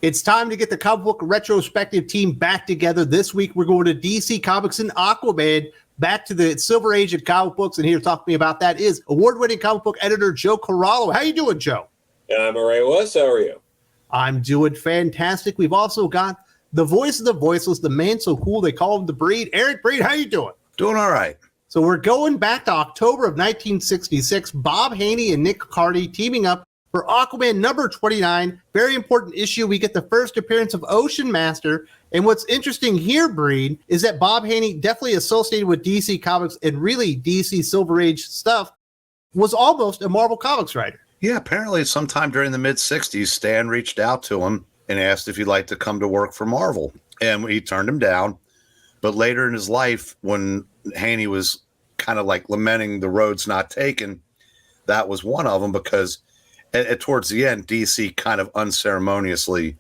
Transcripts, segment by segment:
It's time to get the comic book retrospective team back together. This week, we're going to DC Comics and Aquaman, back to the Silver Age of comic books. And here to talk to me about that is award-winning comic book editor Joe Corallo. How you doing, Joe? I'm all right, Wes. How are you? I'm doing fantastic. We've also got the voice of the voiceless, the man so cool they call him the Breed. Eric Breed, how you doing? Doing all right. So we're going back to October of 1966. Bob Haney and Nick Cardy teaming up for Aquaman number 29. Very important issue. We get the first appearance of Ocean Master. And what's interesting here, Breed, is that Bob Haney, definitely associated with DC Comics and really DC Silver Age stuff, was almost a Marvel Comics writer. Yeah, apparently sometime during the mid-'60s, Stan reached out to him and asked if he'd like to come to work for Marvel. And he turned him down. But later in his life, when Haney was kind of like lamenting the roads not taken, that was one of them, because towards the end, DC kind of unceremoniously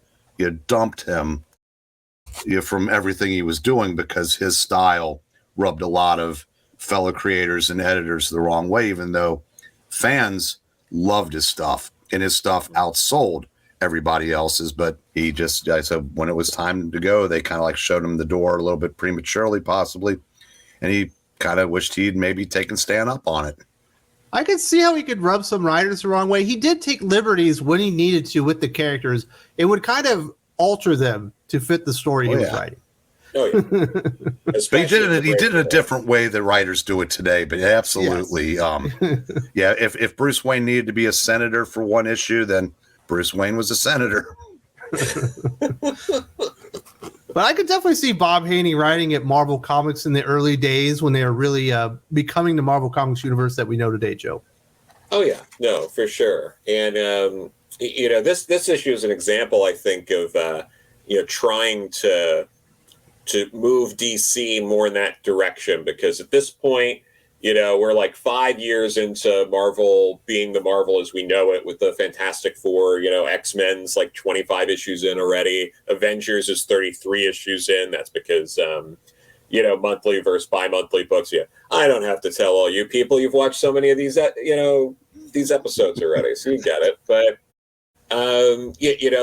dumped him from everything he was doing, because his style rubbed a lot of fellow creators and editors the wrong way, even though fans loved his stuff and his stuff outsold everybody else's. But he just, I said, when it was time to go, they kind of like showed him the door a little bit prematurely, possibly. And he kind of wished he'd maybe taken Stan up on it. I could see how he could rub some writers the wrong way. He did take liberties when he needed to with the characters. It would kind of alter them to fit the story he was writing. Oh, yeah. But he did it in a different way than writers do it today. But absolutely, yes. If Bruce Wayne needed to be a senator for one issue, then Bruce Wayne was a senator. But I could definitely see Bob Haney writing at Marvel Comics in the early days when they were really becoming the Marvel Comics universe that we know today, Joe. Oh, yeah. No, for sure. And, this issue is an example, I think, of, trying to move DC more in that direction. Because at this point, we're like 5 years into Marvel being the Marvel as we know it, with the Fantastic Four, X-Men's like 25 issues in already. Avengers is 33 issues in. That's because, monthly versus bi-monthly books. Yeah, I don't have to tell all you people. You've watched so many of these, these episodes already, so you get it. But,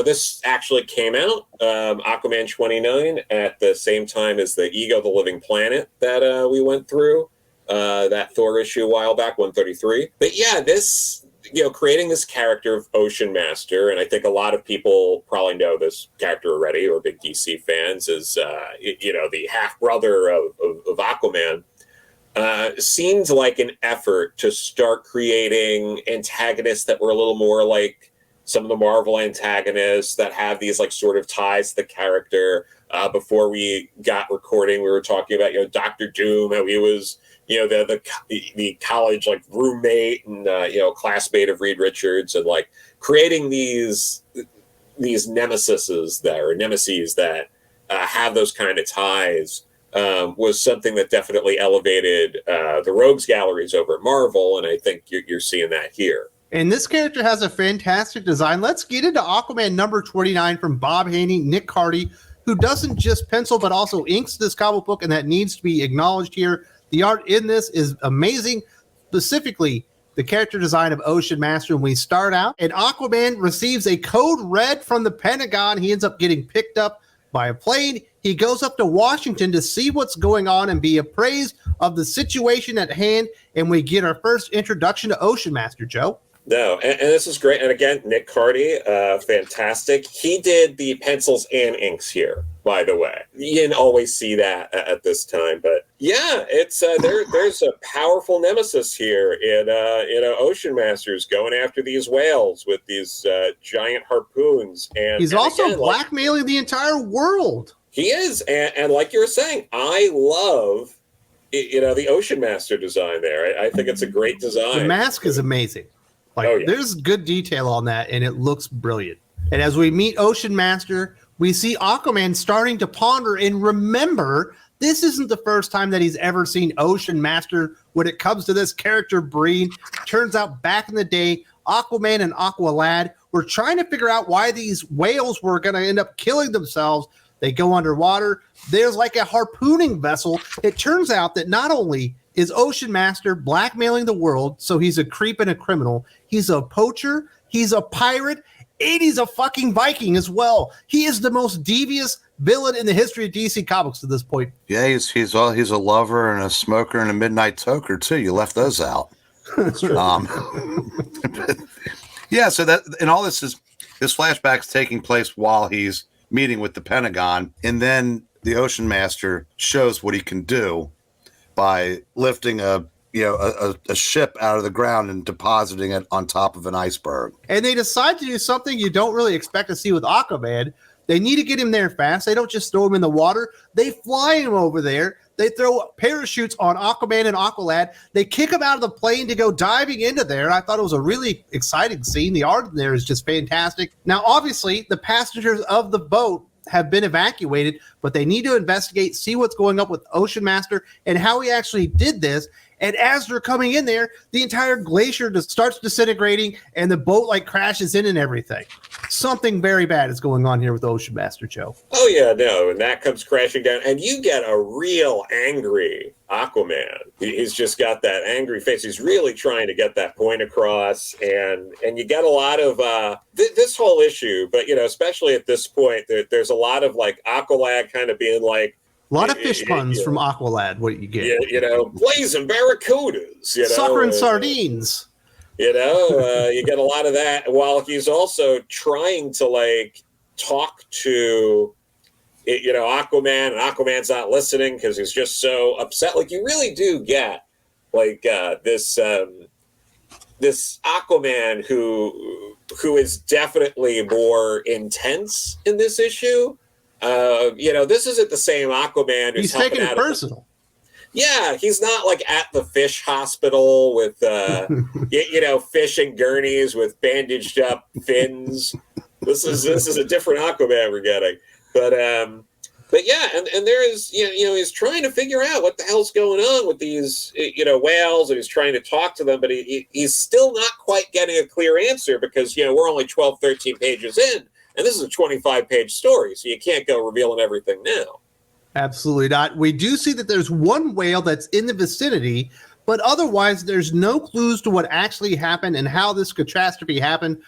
this actually came out, Aquaman 29, at the same time as the Ego the Living Planet that we went through. That Thor issue a while back, 133. But yeah, this, creating this character of Ocean Master, and I think a lot of people probably know this character already, or big DC fans, is, the half-brother of Aquaman, seemed like an effort to start creating antagonists that were a little more like some of the Marvel antagonists that have these like sort of ties to the character. Before we got recording, we were talking about, Dr. Doom, how he was, the college like roommate and classmate of Reed Richards, and like creating these nemeses that have those kind of ties was something that definitely elevated the rogues galleries over at Marvel, and I think you're seeing that here. And this character has a fantastic design. Let's get into Aquaman number 29 from Bob Haney, Nick Cardy, who doesn't just pencil but also inks this comic book, and that needs to be acknowledged here. The art in this is amazing, specifically the character design of Ocean Master. When we start out, and Aquaman receives a code red from the Pentagon. He ends up getting picked up by a plane. He goes up to Washington to see what's going on and be appraised of the situation at hand, and we get our first introduction to Ocean Master, Joe. No, and this is great. And again, Nick Cardy, fantastic. He did the pencils and inks here, by the way. You didn't always see that at this time, but yeah, it's there's a powerful nemesis here in Ocean Masters going after these whales with these giant harpoons, and he's also blackmailing the entire world. He is, and like you were saying, I love the Ocean Master design there. I think it's a great design. The mask is amazing. There's good detail on that, and it looks brilliant. And as we meet Ocean Master, we see Aquaman starting to ponder and remember this isn't the first time that he's ever seen Ocean Master when it comes to this character Breed. Turns out back in the day, Aquaman and Aqualad were trying to figure out why these whales were going to end up killing themselves. They go underwater. There's like a harpooning vessel. It turns out that not only is Ocean Master blackmailing the world, so he's a creep and a criminal, he's a poacher, he's a pirate, And he's a fucking Viking as well. He is the most devious villain in the history of DC Comics to this point. Yeah, he's a lover and a smoker and a midnight toker too. You left those out. Yeah, so that and all this flashback's taking place while he's meeting with the Pentagon, and then the Ocean Master shows what he can do by lifting a ship out of the ground and depositing it on top of an iceberg. And they decide to do something you don't really expect to see with Aquaman. They need to get him there fast. They don't just throw him in the water. They fly him over there. They throw parachutes on Aquaman and Aqualad. They kick him out of the plane to go diving into there. I thought it was a really exciting scene. The art in there is just fantastic. Now, obviously, the passengers of the boat have been evacuated, but they need to investigate, see what's going up with Ocean Master and how he actually did this. And as they're coming in there, the entire glacier just starts disintegrating and the boat like crashes in and everything. Something very bad is going on here with Ocean Master, Joe. Oh, yeah, no. And that comes crashing down. And you get a real angry Aquaman. He's just got that angry face. He's really trying to get that point across. And you get a lot of this whole issue. But, especially at this point, there's a lot of like Aqualad kind of being like, a lot of fish puns from Aqualad, what you get. Blazing barracudas, Sucker and sardines. You get a lot of that while he's also trying to like talk to, Aquaman, and Aquaman's not listening because he's just so upset. Like you really do get like this Aquaman who is definitely more intense in this issue. This isn't the same Aquaman who's taking it personal. Yeah, he's not like at the fish hospital with fish and gurneys with bandaged up fins. This is a different Aquaman we're getting. But yeah, and there is he's trying to figure out what the hell's going on with these whales, and he's trying to talk to them, but he's still not quite getting a clear answer because we're only 12, 13 pages in. And this is a 25-page story, so you can't go revealing everything now. Absolutely not. We do see that there's one whale that's in the vicinity, but otherwise there's no clues to what actually happened and how this catastrophe happened.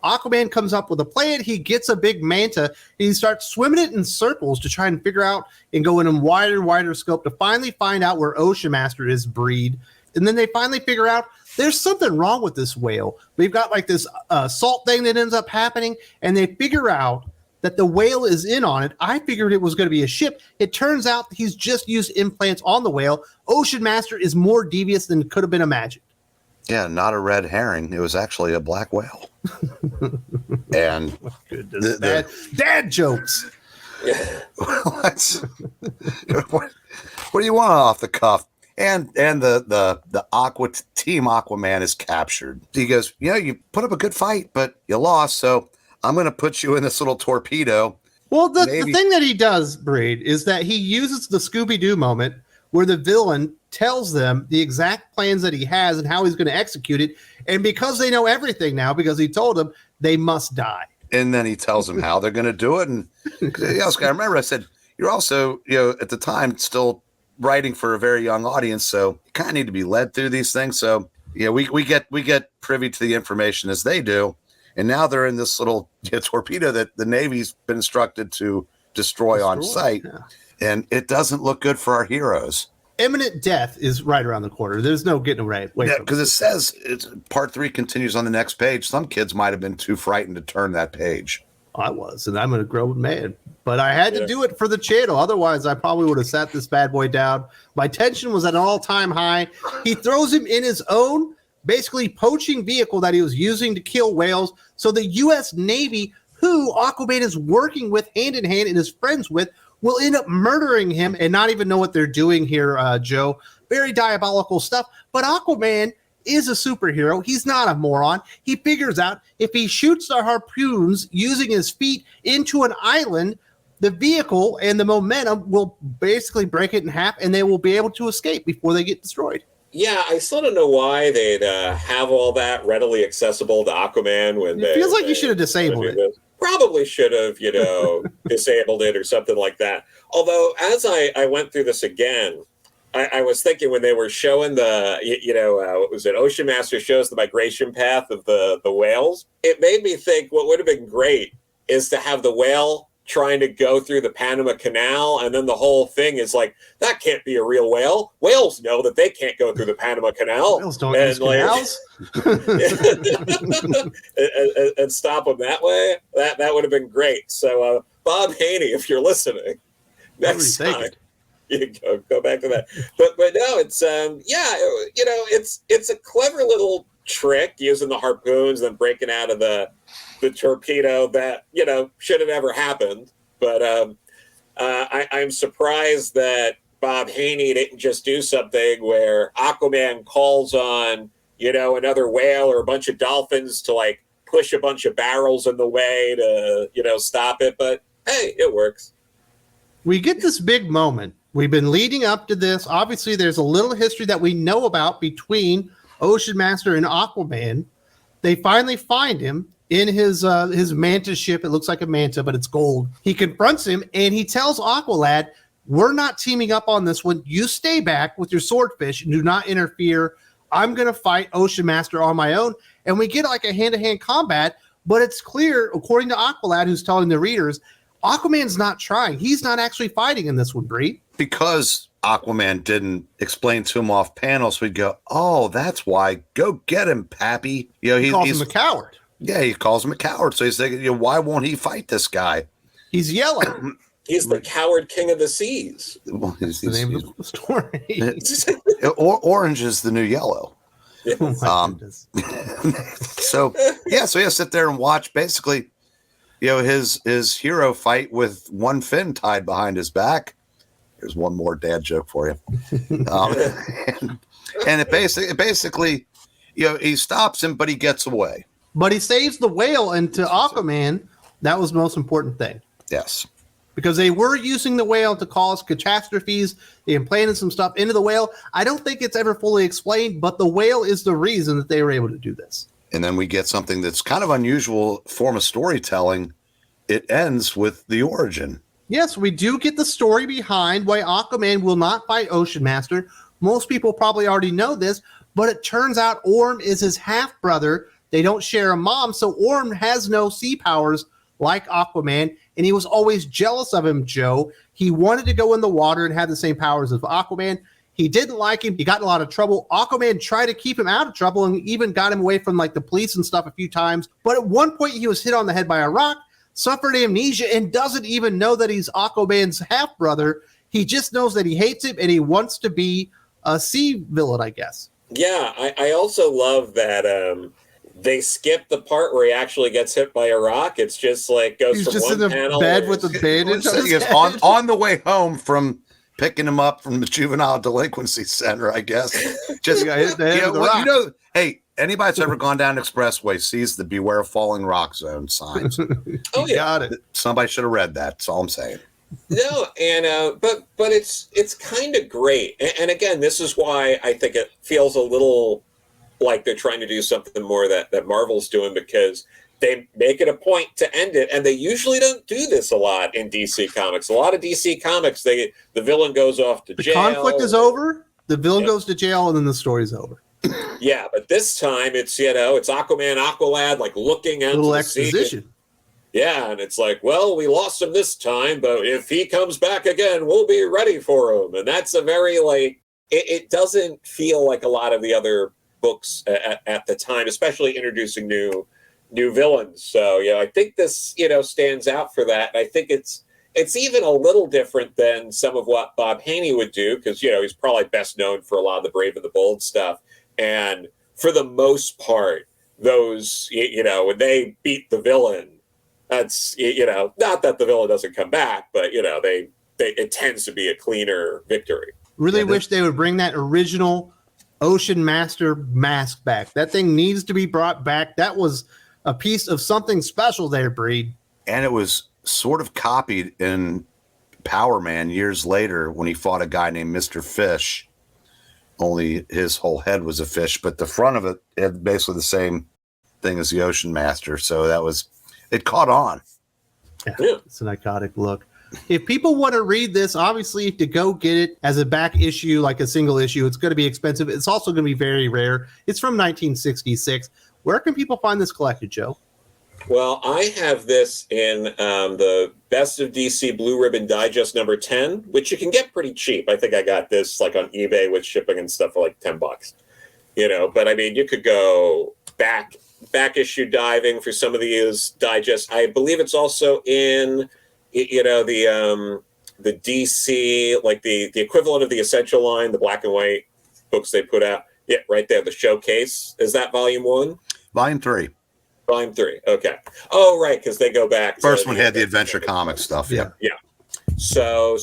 Aquaman comes up with a plan. He gets a big manta, and he starts swimming it in circles to try and figure out and go in a wider and wider scope to finally find out where Ocean Master is breed. And then they finally figure out there's something wrong with this whale. We've got like this salt thing that ends up happening, and they figure out that the whale is in on it. I figured it was going to be a ship. It turns out he's just used implants on the whale. Ocean Master is more devious than could have been imagined. Yeah, not a red herring. It was actually a black whale. And dad jokes. What do you want off the cuff? And the Team Aquaman is captured. He goes, you put up a good fight, but you lost, so I'm going to put you in this little torpedo. Well, the thing that he does, Braid, is that he uses the Scooby-Doo moment where the villain tells them the exact plans that he has and how he's going to execute it. And because they know everything now, because he told them, they must die. And then he tells them how they're going to do it. And I remember I said, you're also, at the time still writing for a very young audience, so you kind of need to be led through these things. So we get privy to the information as they do, and now they're in this little torpedo that the Navy's been instructed to destroy on site, and it doesn't look good for our heroes. Imminent death is right around the corner. There's no getting away. Because it says part 3 continues on the next page. Some kids might have been too frightened to turn that page. I was, and I'm going to grow mad. But I had to do it for the channel. Otherwise, I probably would have sat this bad boy down. My tension was at an all-time high. He throws him in his own, basically poaching vehicle that he was using to kill whales. So the U.S. Navy, who Aquaman is working with hand in hand and is friends with, will end up murdering him and not even know what they're doing here, Joe. Very diabolical stuff. But Aquaman is a superhero. He's not a moron. He figures out if he shoots the harpoons using his feet into an island, the vehicle and the momentum will basically break it in half, and they will be able to escape before they get destroyed. Yeah, I still don't know why they'd have all that readily accessible to Aquaman when it feels like you should have disabled it. Probably should have, disabled it or something like that. Although, as I went through this again, I was thinking when they were showing what was it? Ocean Master shows the migration path of the whales. It made me think what would have been great is to have the whale trying to go through the Panama Canal, and then the whole thing is like, that can't be a real whale. Whales know that they can't go through the Panama Canal. Whales don't use canals. and stop them that way. That would have been great. So, Bob Haney, if you're listening, next time. You go back to that, but no, it's it's a clever little trick using the harpoons, then breaking out of the torpedo that should have never happened. But I'm surprised that Bob Haney didn't just do something where Aquaman calls on another whale or a bunch of dolphins to like push a bunch of barrels in the way to stop it. But hey, it works. We get this big moment. We've been leading up to this. Obviously, there's a little history that we know about between Ocean Master and Aquaman. They finally find him in his manta ship. It looks like a manta, but it's gold. He confronts him, and he tells Aqualad, we're not teaming up on this one. You stay back with your swordfish and do not interfere. I'm going to fight Ocean Master on my own. And we get like a hand-to-hand combat, but it's clear, according to Aqualad, who's telling the readers, Aquaman's not trying. He's not actually fighting in this one, Bree. Because Aquaman didn't explain to him off panel, so we'd go, oh, that's why. Go get him, Pappy. He calls him a coward. Yeah, he calls him a coward. So he's thinking, why won't he fight this guy? He's yelling. He's the coward king of the seas. Well, That's the name of the story. Orange is the new yellow. Oh so you sit there and watch basically, his hero fight with one fin tied behind his back. Here's one more dad joke for you. And it basically, he stops him, but he gets away. But he saves the whale, and to Aquaman, that was the most important thing. Yes. Because they were using the whale to cause catastrophes. They implanted some stuff into the whale. I don't think it's ever fully explained, but the whale is the reason that they were able to do this. And then we get something that's kind of unusual form of storytelling. It ends with the origin. Yes, we do get the story behind why Aquaman will not fight Ocean Master. Most people probably already know this, but it turns out Orm is his half-brother. They don't share a mom, so Orm has no sea powers like Aquaman, and he was always jealous of him, Joe. He wanted to go in the water and have the same powers as Aquaman. He didn't like him. He got in a lot of trouble. Aquaman tried to keep him out of trouble and even got him away from like the police and stuff a few times. But at one point, he was hit on the head by a rock, suffered amnesia, and doesn't even know that he's Aquaman's half-brother. He just knows that he hates him, and he wants to be a sea villain, I guess. Yeah, I also love that they skip the part where he actually gets hit by a rock. It's just like goes He's from just one in the panel. bed with a bandage on his head. on the way home from picking him up from the juvenile delinquency center, I guess. Just got hit in the head with a rock. Hey, anybody that's ever gone down an expressway sees the beware of falling rock zone signs. Oh, yeah. Got it. Somebody should have read that. That's all I'm saying. No, and but it's kind of great. And again, this is why I think it feels a little like they're trying to do something more that Marvel's doing, because they make it a point to end it, and they usually don't do this a lot in DC Comics. A lot of DC Comics, the villain goes off to jail. The conflict is over, the villain goes to jail, and then the story's over. Yeah, but this time it's it's Aquaman, Aqualad, like looking out Little to the exposition. sea. Yeah, and it's like, well, we lost him this time, but if he comes back again, we'll be ready for him. And that's a very it doesn't feel like a lot of the other books at the time, especially introducing new villains. So I think this stands out for that. And I think it's even a little different than some of what Bob Haney would do, because he's probably best known for a lot of the Brave and the Bold stuff. And for the most part, those when they beat the villain, that's not that the villain doesn't come back, but it tends to be a cleaner victory. Really wish they would bring that original Ocean Master mask back. That thing needs to be brought back. That was a piece of something special there, Breed. And it was sort of copied in Power Man years later when he fought a guy named Mr. Fish. Only his whole head was a fish, but the front of it had basically the same thing as the Ocean Master. So it caught on. Yeah, it's an iconic look. If people want to read this, obviously to go get it as a back issue, like a single issue, it's going to be expensive. It's also going to be very rare. It's from 1966. Where can people find this collected, Joe? Well, I have this in the Best of DC Blue Ribbon Digest number 10, which you can get pretty cheap. I think I got this like on eBay with shipping and stuff for like $10. But I mean, you could go back issue diving for some of these digests. I believe it's also in, the DC, like the equivalent of the Essential line, the black and white books they put out. Yeah, right there, the Showcase. Is that volume 1? Volume 3. Volume 3. Okay. Oh, right, because they go back. First one had the Adventure Comics stuff. Yeah. Yeah. So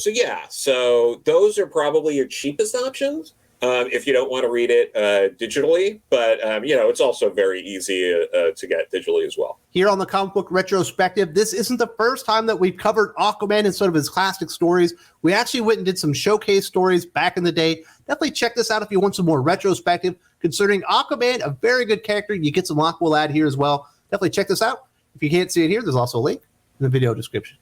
those are probably your cheapest options if you don't want to read it digitally. But it's also very easy to get digitally as well. Here on the Comic Book Retrospective, this isn't the first time that we've covered Aquaman and sort of his classic stories. We actually went and did some showcase stories back in the day. Definitely check this out if you want some more retrospective concerning Aquaman, a very good character. You get some Aqualad here as well. Definitely check this out. If you can't see it here, there's also a link in the video description.